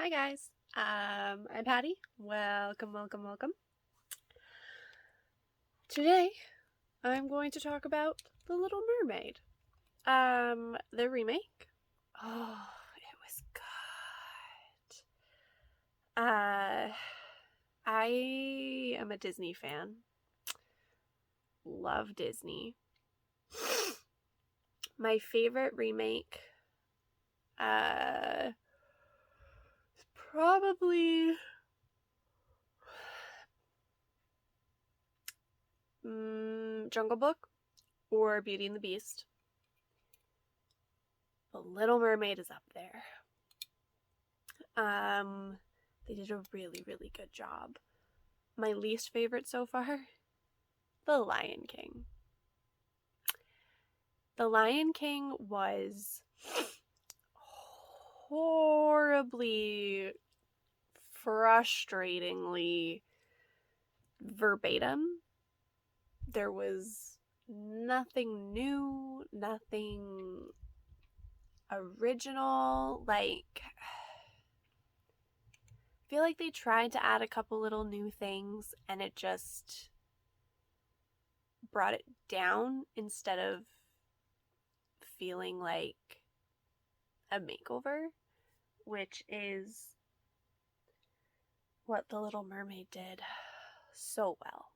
Hi guys, I'm Patty. Welcome. Today I'm going to talk about The Little Mermaid. The remake. Oh, it was good. I am a Disney fan. Love Disney. My favorite remake, is probably Jungle Book or Beauty and the Beast. But Little Mermaid is up there. They did a really good job. My least favorite so far, The Lion King. The Lion King was horribly, frustratingly verbatim. There was nothing new, nothing original. I feel like they tried to add a couple little new things and it just brought it down instead of feeling like a makeover, which is what The Little Mermaid did so well.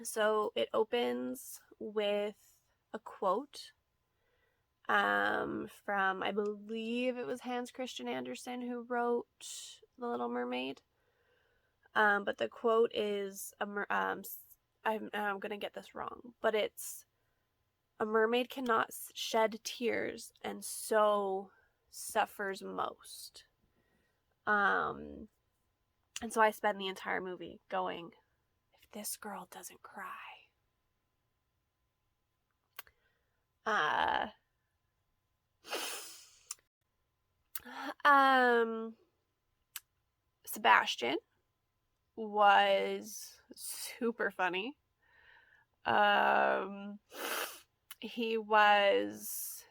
So it opens with a quote from, I believe it was Hans Christian Andersen who wrote The Little Mermaid. But the quote is, I'm going to get this wrong, but it's, "A mermaid cannot shed tears and so suffers most." And so I spend the entire movie going, if this girl doesn't cry. Sebastian was super funny. He was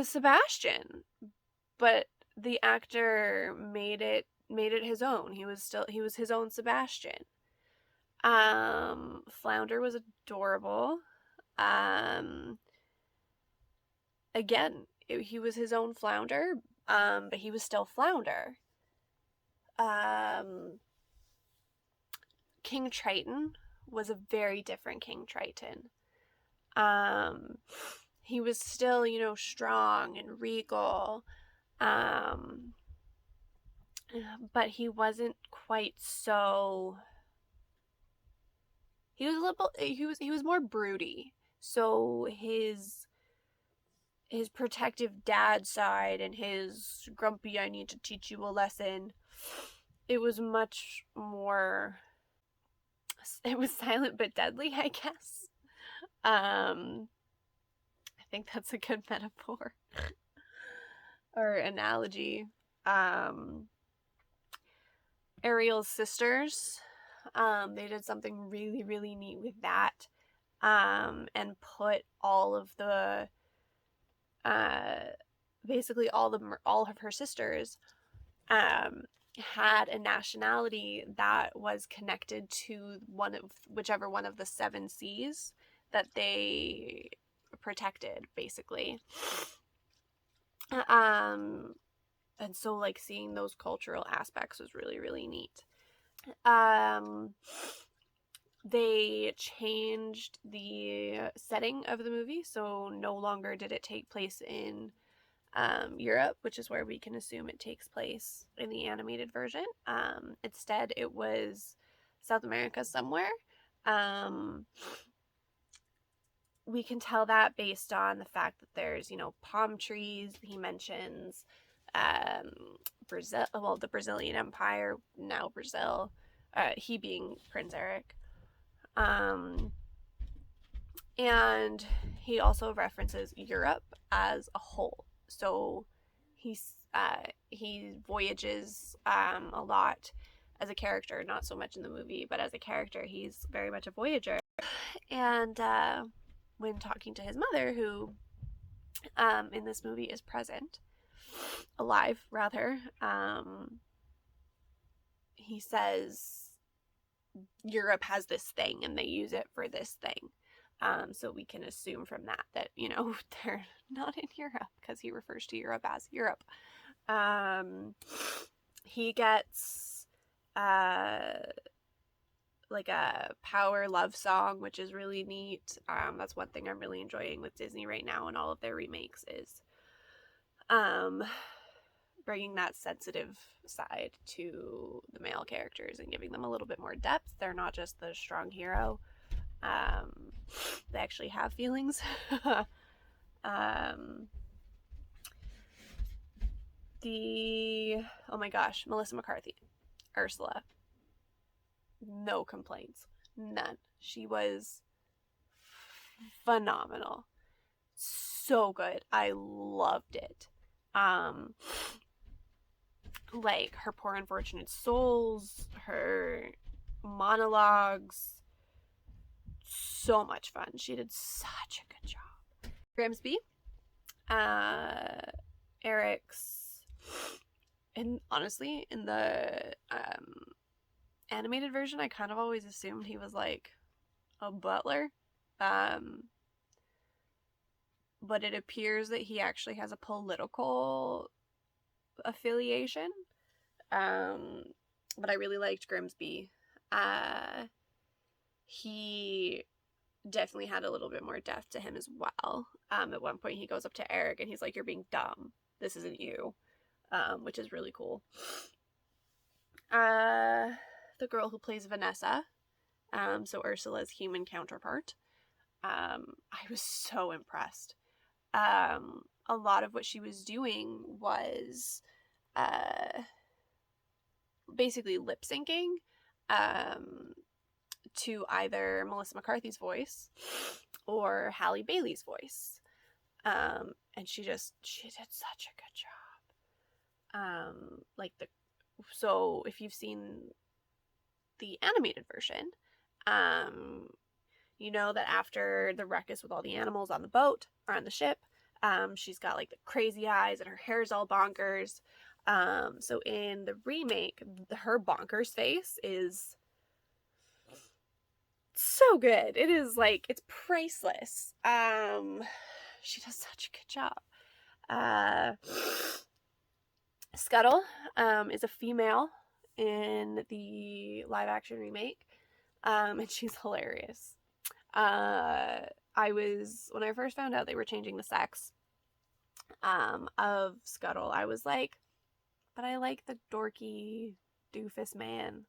Sebastian, but the actor made it his own. He was his own Sebastian. Flounder was adorable. Again, he was his own Flounder, but he was still Flounder. King Triton was a very different King Triton. He was still, strong and regal. But he wasn't quite so. He was more broody. So his protective dad side and his grumpy, I need to teach you a lesson, it was much more, it was silent but deadly, I guess. I think that's a good metaphor or analogy. Ariel's sisters, they did something really neat with that, and put all of the basically all of her sisters had a nationality that was connected to whichever one of the 7 seas that they protected, basically. And so seeing those cultural aspects was really neat. They changed the setting of the movie, so no longer did it take place in Europe, which is where we can assume it takes place in the animated version. Instead, it was South America somewhere. We can tell that based on the fact that there's, palm trees. He mentions Brazil, the Brazilian Empire, now Brazil, he being Prince Eric. And he also references Europe as a whole. So he voyages a lot as a character, not so much in the movie, but as a character, he's very much a voyager. And when talking to his mother, who in this movie is alive rather. He says Europe has this thing and they use it for this thing. So we can assume from that, they're not in Europe, because he refers to Europe as Europe. He gets like a power love song, which is really neat. That's one thing I'm really enjoying with Disney right now and all of their remakes is bringing that sensitive side to the male characters and giving them a little bit more depth. They're not just the strong hero. They actually have feelings. Oh my gosh, Melissa McCarthy, Ursula. No complaints. None. She was phenomenal. So good. I loved it. Like her poor unfortunate souls, her monologues, so much fun. She did such a good job. Grimsby, Eric's, and honestly, in the animated version, I kind of always assumed he was like a butler, but it appears that he actually has a political affiliation. But I really liked Grimsby. He definitely had a little bit more depth to him as well. At one point he goes up to Eric and he's like, "You're being dumb. This isn't you," which is really cool. The girl who plays Vanessa, so Ursula's human counterpart, I was so impressed. A lot of what she was doing was basically lip syncing to either Melissa McCarthy's voice or Halle Bailey's voice. And she did such a good job. So if you've seen the animated version, you know that after the ruckus with all the animals on the boat or on the ship, she's got like the crazy eyes and her hair's all bonkers. So in the remake, her bonkers face is so good. It is like, it's priceless. She does such a good job. Scuttle is a female in the live action remake, and she's hilarious. When I first found out they were changing the sex of Scuttle, I was like, but I like the dorky doofus man.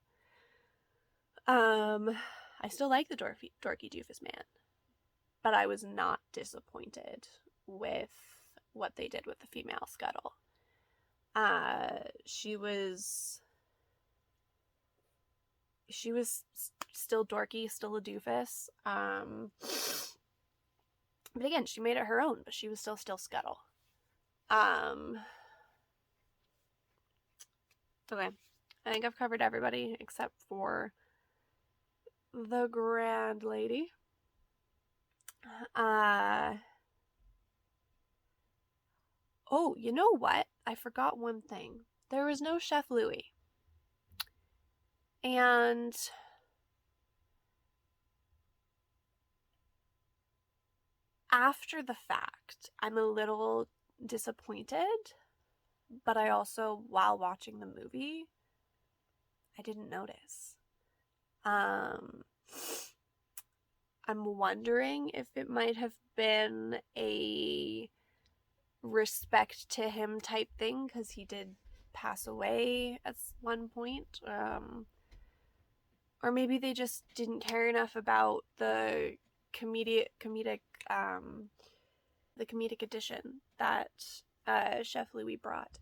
I still like the dorky doofus man, but I was not disappointed with what they did with the female Scuttle. She was still dorky, still a doofus. But again, she made it her own, but she was still Scuttle. Okay. I think I've covered everybody except for the Grand Lady. Oh, you know what? I forgot one thing. There was no Chef Louis. And after the fact, I'm a little disappointed, but I also, while watching the movie, I didn't notice. I'm wondering if it might have been a respect to him type thing, because he did pass away at one point. Or maybe they just didn't care enough about the comedic addition that Chef Louis brought.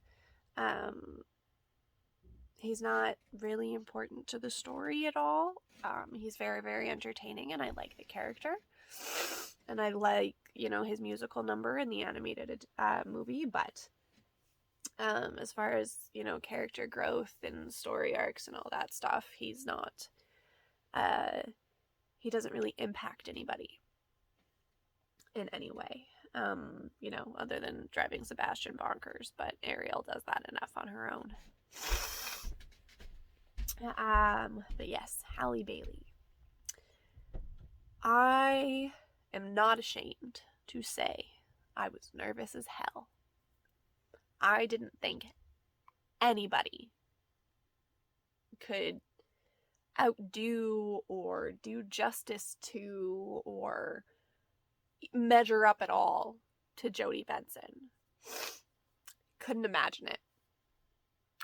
He's not really important to the story at all. He's very, very entertaining, and I like the character. And I like, his musical number in the animated movie, but as far as, character growth and story arcs and all that stuff, he's not, he doesn't really impact anybody in any way. Other than driving Sebastian bonkers, but Ariel does that enough on her own. But yes, Halle Bailey. I am not ashamed to say I was nervous as hell. I didn't think anybody could outdo or do justice to or measure up at all to Jodie Benson. Couldn't imagine it.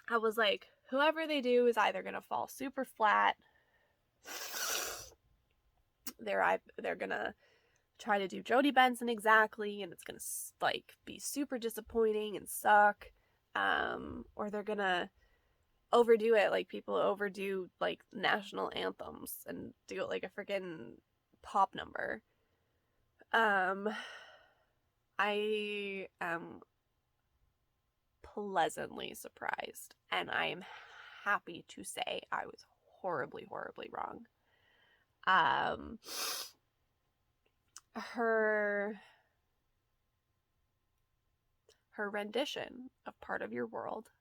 I was like, whoever they do is either gonna fall super flat. They're gonna try to do Jodie Benson exactly, and it's gonna like be super disappointing and suck. Or they're gonna overdo it like people overdo like national anthems and do it like a freaking pop number. I am pleasantly surprised, and I am happy to say I was horribly, horribly wrong. Her rendition of Part of Your World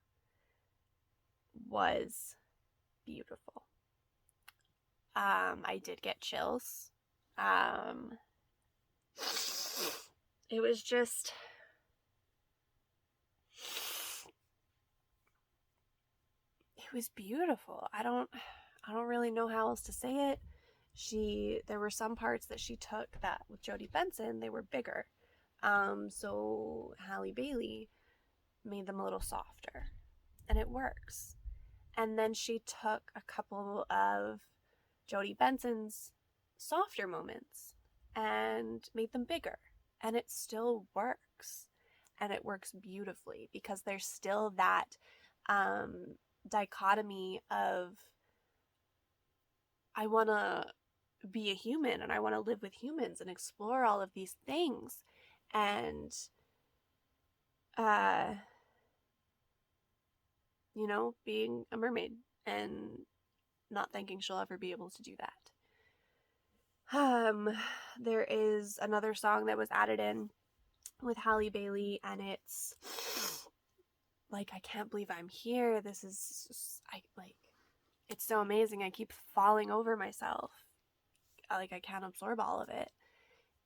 was beautiful. I did get chills. It was just, it was beautiful. I don't really know how else to say it. There were some parts that she took that with Jodie Benson, they were bigger. So Halle Bailey made them a little softer, and it works. And then she took a couple of Jodie Benson's softer moments and made them bigger, and it still works, and it works beautifully because there's still that dichotomy of I want to be a human and I want to live with humans and explore all of these things, and being a mermaid and not thinking she'll ever be able to do that. There is another song that was added in with Halle Bailey, and it's like, I can't believe I'm here. This is, it's so amazing. I keep falling over myself. I can't absorb all of it.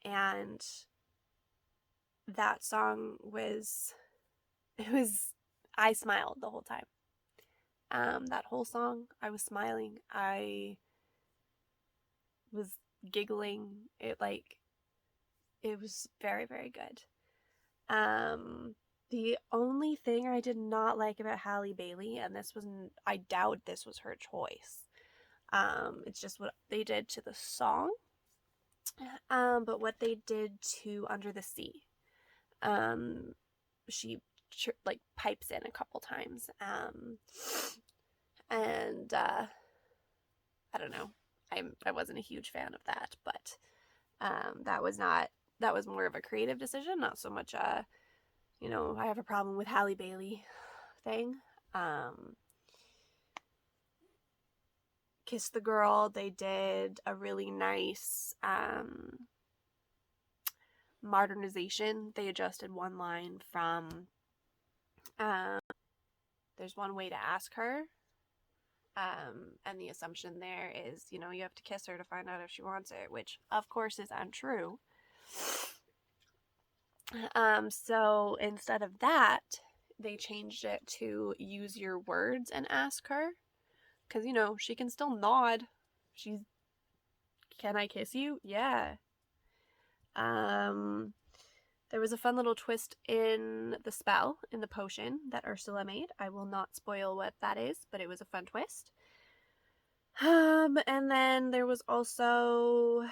And that song I smiled the whole time. That whole song, I was smiling. I was giggling. It was very, very good. The only thing I did not like about Halle Bailey, and I doubt this was her choice. It's just what they did to the song. But what they did to Under the Sea. She pipes in a couple times. And I don't know. I wasn't a huge fan of that, but that was more of a creative decision, not so much I have a problem with Halle Bailey thing. Kiss the Girl, they did a really nice modernization. They adjusted one line from There's One Way to Ask Her. And the assumption there is, you have to kiss her to find out if she wants it, which of course is untrue. So instead of that, they changed it to use your words and ask her. Because, she can still nod. Can I kiss you? Yeah. There was a fun little twist in the spell, in the potion that Ursula made. I will not spoil what that is, but it was a fun twist. And then there was also,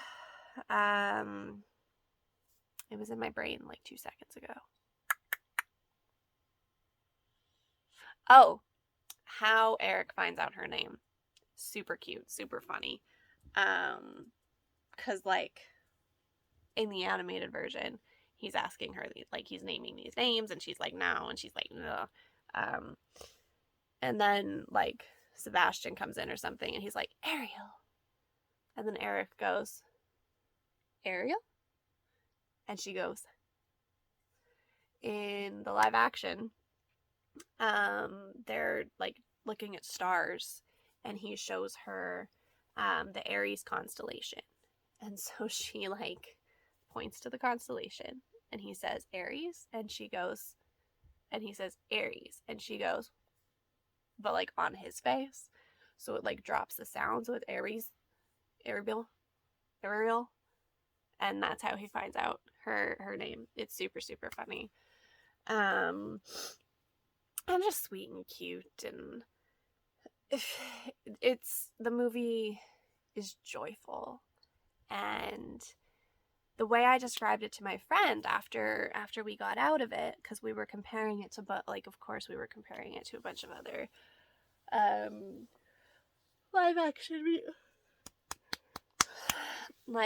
it was in my brain like 2 seconds ago. Oh, how Eric finds out her name. Super cute, super funny. 'Cause in the animated version, he's asking her, he's naming these names, and she's like, no, and she's like, no. And then, Sebastian comes in or something, and he's like, Ariel. And then Eric goes, Ariel? And she goes, in the live action, they're like looking at stars, and he shows her the Aries constellation. And so she like points to the constellation, and he says Aries, and she goes, and he says Aries, and she goes, but like on his face. So it like drops the sound. So it's Aries, Ariel, Ariel. And that's how he finds out her name. It's super, super funny. And just sweet and cute, and it's, the movie is joyful. And the way I described it to my friend after we got out of it, because we were comparing it to, but like of course we were comparing it to a bunch of other live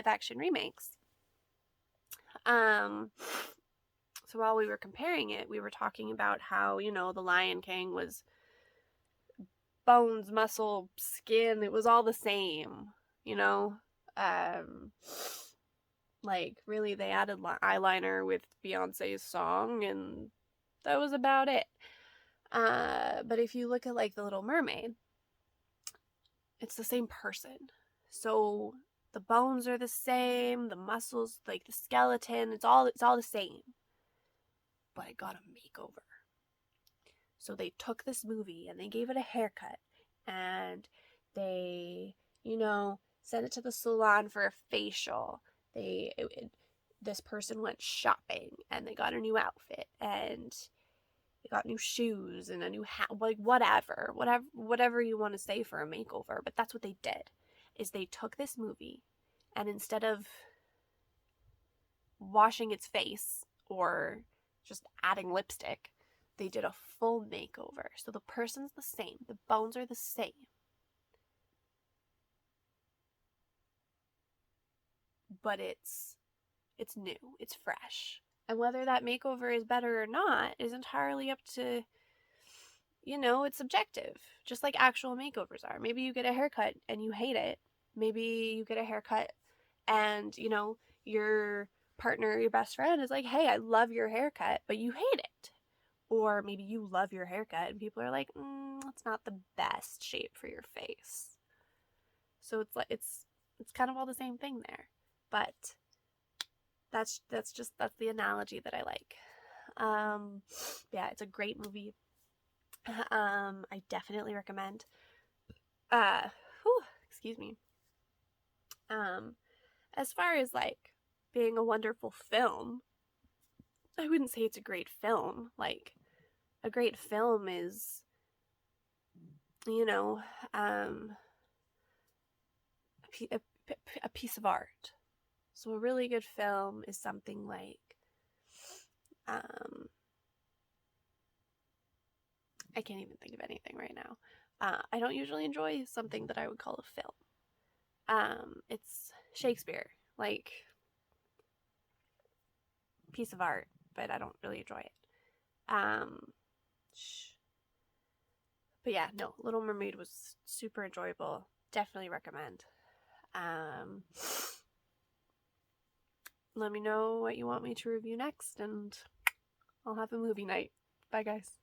action remakes. So while we were comparing it, we were talking about how, you know, The Lion King was bones, muscle, skin. It was all the same, you know? Like, really, they added eyeliner with Beyonce's song, and that was about it. But if you look at, like, The Little Mermaid, it's the same person. So the bones are the same, the muscles, like the skeleton, it's all the same. But it got a makeover. So they took this movie and they gave it a haircut, and they, you know, sent it to the salon for a facial. This person went shopping, and they got a new outfit, and they got new shoes and a new hat, like whatever you want to say for a makeover. But that's what they did, is they took this movie, and instead of washing its face or just adding lipstick, they did a full makeover. So the person's the same, the bones are the same, but it's new, it's fresh. And whether that makeover is better or not is entirely up to, you know, it's subjective, just like actual makeovers are. Maybe you get a haircut and you hate it. Maybe you get a haircut and, you know, your partner, your best friend is like, hey, I love your haircut, but you hate it. Or maybe you love your haircut and people are like, that's not the best shape for your face. So it's like, it's kind of all the same thing there. But that's the analogy that I like. Yeah, it's a great movie. I definitely recommend. Excuse me. As far as like being a wonderful film, I wouldn't say it's a great film. Like, a great film is, you know, a piece of art. So a really good film is something like, I can't even think of anything right now. I don't usually enjoy something that I would call a film. It's Shakespeare, like, piece of art, but I don't really enjoy it. But yeah, no, Little Mermaid was super enjoyable. Definitely recommend. Let me know what you want me to review next, and I'll have a movie night. Bye, guys.